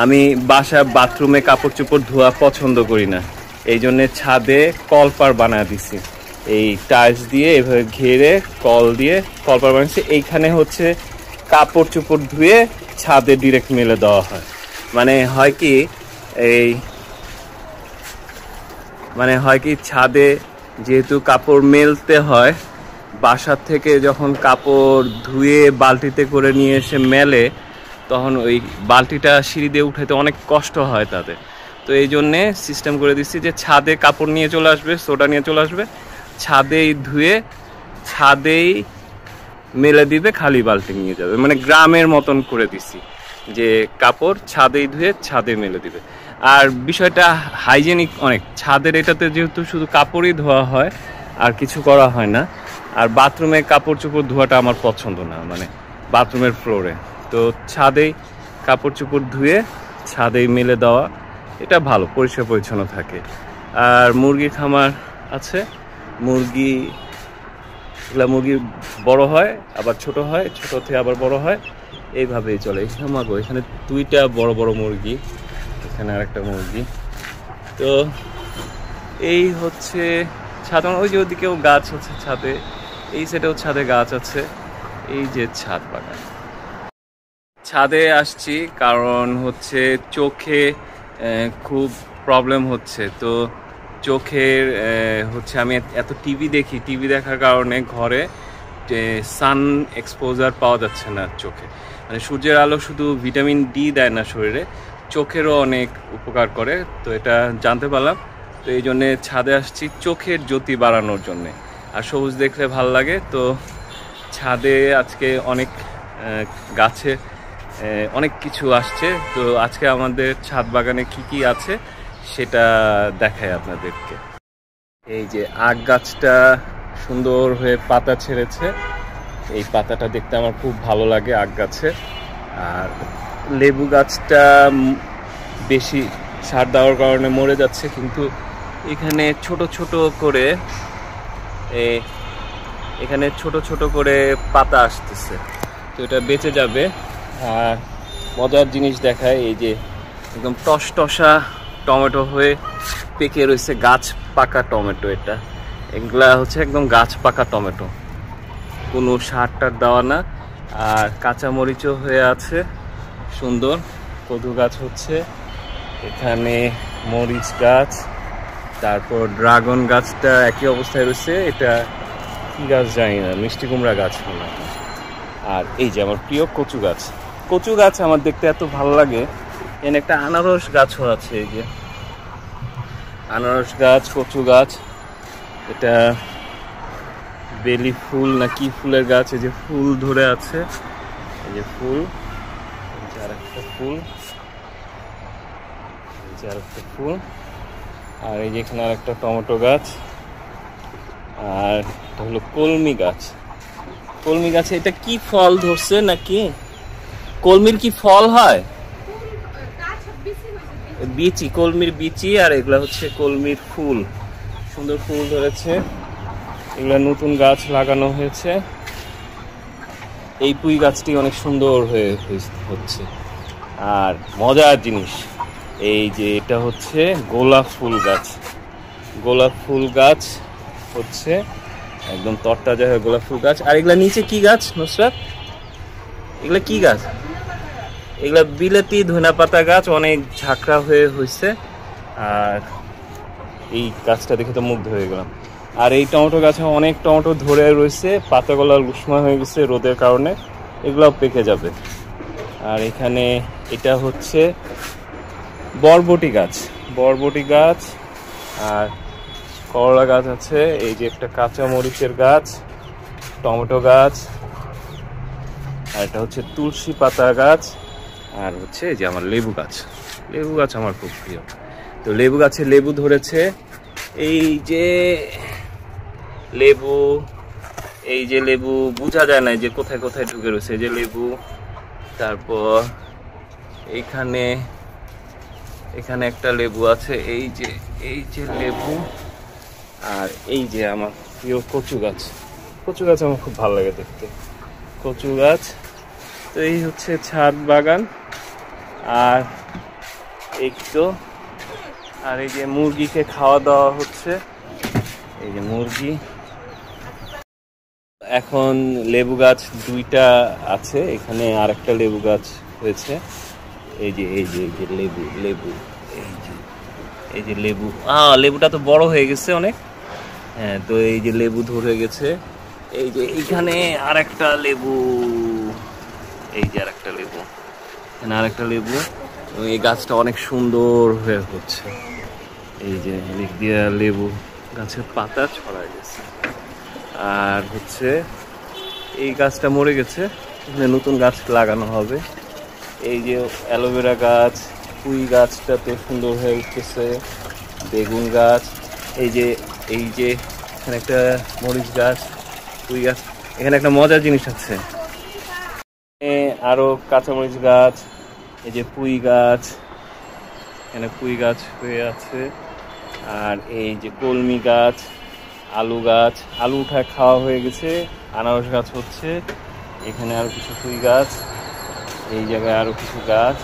আমি বাসা বাথরুমে কাপড় চোপড় ধোয়া পছন্দ করি না, এই জন্য ছাদে কলপার বানায় দিছি। এই টাইলস দিয়ে এভাবে ঘিরে কল দিয়ে কলপার বানিয়েছি। এইখানে হচ্ছে কাপড় চোপড় ধুয়ে ছাদে ডিরেক্ট মেলে দেওয়া হয়। মানে হয় কি ছাদে যেহেতু কাপড় মেলতে হয়, বাসার থেকে যখন কাপড় ধুয়ে বালতিতে করে নিয়ে এসে মেলে, তখন ওই বালতিটা সিঁড়ি দিয়ে উঠাইতে অনেক কষ্ট হয় তাদের। তো এই জন্যে সিস্টেম করে দিচ্ছি যে ছাদে কাপড় নিয়ে চলে আসবে, সোডা নিয়ে চলে আসবে, ছাদেই ধুয়ে ছাদেই মেলে দিবে, খালি বালতি নিয়ে যাবে। মানে গ্রামের মতন করে দিছি যে কাপড় ছাদেই ধুয়ে ছাদে মেলে দিবে। আর বিষয়টা হাইজেনিক অনেক। ছাদের এটাতে যেহেতু শুধু কাপড়ই ধোয়া হয় আর কিছু করা হয় না। আর বাথরুমে কাপড় চোপড় ধোয়াটা আমার পছন্দ না, মানে বাথরুমের ফ্লোরে। তো ছাদেই কাপড় চোপড় ধুয়ে ছাদেই মেলে দেওয়া, এটা ভালো, পরিষ্কার পরিচ্ছন্ন থাকে। আর মুরগির খামার আছে, মুরগি বড় হয় আবার ছোট হয়, ছোট থেকে আবার বড় হয়, এইভাবেই চলে। এখানে 2টা বড় বড় মুরগি, এখানে আর একটা মুরগি। তো এই হচ্ছে ছাদ। ওই যে ওদিকেও গাছ আছে ছাদে, এই সাইডেও ছাদে গাছ আছে। এই যে ছাদ বাগান। ছাদে আসছি কারণ হচ্ছে চোখে খুব প্রবলেম হচ্ছে। তো চোখের হচ্ছে আমি এত টিভি দেখার কারণে ঘরে সান এক্সপোজার পাওয়া যাচ্ছে না চোখে। মানে সূর্যের আলো শুধু ভিটামিন ডি দেয় না শরীরে, চোখেরও অনেক উপকার করে। তো এটা জানতে পারলাম, তো এই জন্যে ছাদে আসছি চোখের জ্যোতি বাড়ানোর জন্যে। আর সবুজ দেখলে ভাল লাগে। তো ছাদে আজকে অনেক গাছে অনেক কিছু আসছে। তো আজকে আমাদের ছাদ বাগানে কি আছে সেটা দেখাই আপনাদেরকে। এই যে আখ গাছটা সুন্দর হয়ে পাতা ছেড়েছে, এই পাতাটা দেখতে আমার খুব ভালো লাগে আখ গাছে। আর লেবু গাছটা বেশি সার দেওয়ার কারণে মরে যাচ্ছে, কিন্তু এখানে ছোট ছোট করে পাতা আসতেছে, তো এটা বেঁচে যাবে। আর মজার জিনিস দেখায়, এই যে একদম টসটসা টমেটো হয়ে পেকে রয়েছে, গাছ পাকা টমেটো। এগুলা হচ্ছে একদম গাছ পাকা টমেটো, কোনো সার টার দেওয়া না। আর কাঁচা মরিচও হয়ে আছে সুন্দর। কদু গাছ হচ্ছে, এখানে মরিচ গাছ, তারপর ড্রাগন গাছটা একই অবস্থায় রয়েছে। এটা কি গাছ জানি না, মিষ্টি কুমড়া গাছ না। আর এই যে আমার প্রিয় কচু গাছ আমার দেখতে এত ভালো লাগে। এখানে একটা আনারস গাছও আছে, এই যে আনারস গাছ, কচু গাছ। এটা বেলি ফুল না কি ফুলের গাছ, এই যে ফুল ধরে আছে, এই যে ফুল, আরেকটা ফুল, আরেকটা ফুল। আর এই যে এখানে আরেকটা টমেটো গাছ। আর এটা হলো কলমি গাছ। এটা কি ফল ধরছে নাকি? কলমির কি ফল হয়? বিচি, কলমির বিচি। আর এগুলা হচ্ছে কলমির ফুল, সুন্দর ফুল ধরেছে। এগুলা নতুন গাছ লাগানো হয়েছে। এই পুঁই গাছটি অনেক সুন্দর হচ্ছে। আর মজার জিনিস, এই যে এটা হচ্ছে গোলাপ ফুল গাছ হচ্ছে একদম তরতাজা হয়ে গোলাপ ফুল গাছ। আর এগুলা নিচে কি গাছ নুসরাত? এগুলা কি গাছ? এগুলা বিলাতি ধনেপাতা গাছ, অনেক ঝাঁকড়া হয়েছে। আর এই গাছটা দেখে তো মুগ্ধ হয়ে গেলাম। আর এই টমেটো গাছে অনেক টমেটো ধরে রয়েছে, পাতাগুলো লুসমা হয়ে গেছে রোদের কারণে, এগুলাও পেকে যাবে। আর এখানে এটা হচ্ছে বরবটি গাছ। আর করলা গাছ আছে। এই যে একটা কাঁচা মরিচের গাছ, টমেটো গাছ। আর এটা হচ্ছে তুলসী পাতা গাছ। আর হচ্ছে এই যে আমার লেবু গাছ আমার খুব প্রিয়। তো লেবু গাছে লেবু ধরেছে। এই যে লেবু বোঝা যায় না যে কোথায় ঢুকে রয়েছে, যে লেবু। তারপর এখানে একটা লেবু আছে, এই যে লেবু। আর এই যে আমার প্রিয় কচু গাছ আমার খুব ভালো লাগে দেখতে, কচু গাছ। তো এই হচ্ছে ছাদ বাগান। আর এই তো। আর এই যে মুরগিকে খাওয়া দাওয়া হচ্ছে, এই যে মুরগি। এখন লেবু গাছ 2টা আছে এখানে, আর একটা লেবু গাছ হয়েছে। এই যে লেবু লেবু, এই যে লেবু, লেবুটা তো বড় হয়ে গেছে অনেক। হ্যাঁ, তো এই যে লেবু ধরে গেছে। এই যে এইখানে আর একটা লেবু, এই যে আর একটা লেবু, এখানে আর একটা লেবু। এই গাছটা অনেক সুন্দর হয়ে হচ্ছে। এই যে দিক দিয়ে লেবু গাছের পাতা ছড়ায় গেছে। আর হচ্ছে এই গাছটা মরে গেছে, এখানে নতুন গাছ লাগানো হবে। এই যে অ্যালোভেরা গাছ, পুঁই গাছটা তো সুন্দর হয়ে উঠতেছে, বেগুন গাছ, এই যে এখানে একটা মরিচ গাছ, পুঁই গাছ। এখানে একটা মজার জিনিস আছে, আরো কাঁচামরিচ গাছ, এই যে পুঁই গাছ, এখানে পুঁই গাছ হয়ে আছে। আর এই যে কলমি গাছ, আলু গাছ, আলু উঠায় খাওয়া হয়ে গেছে। আনারস গাছ হচ্ছে, এখানে আরো কিছু পুঁই গাছ, এই জায়গায় আরো কিছু গাছ।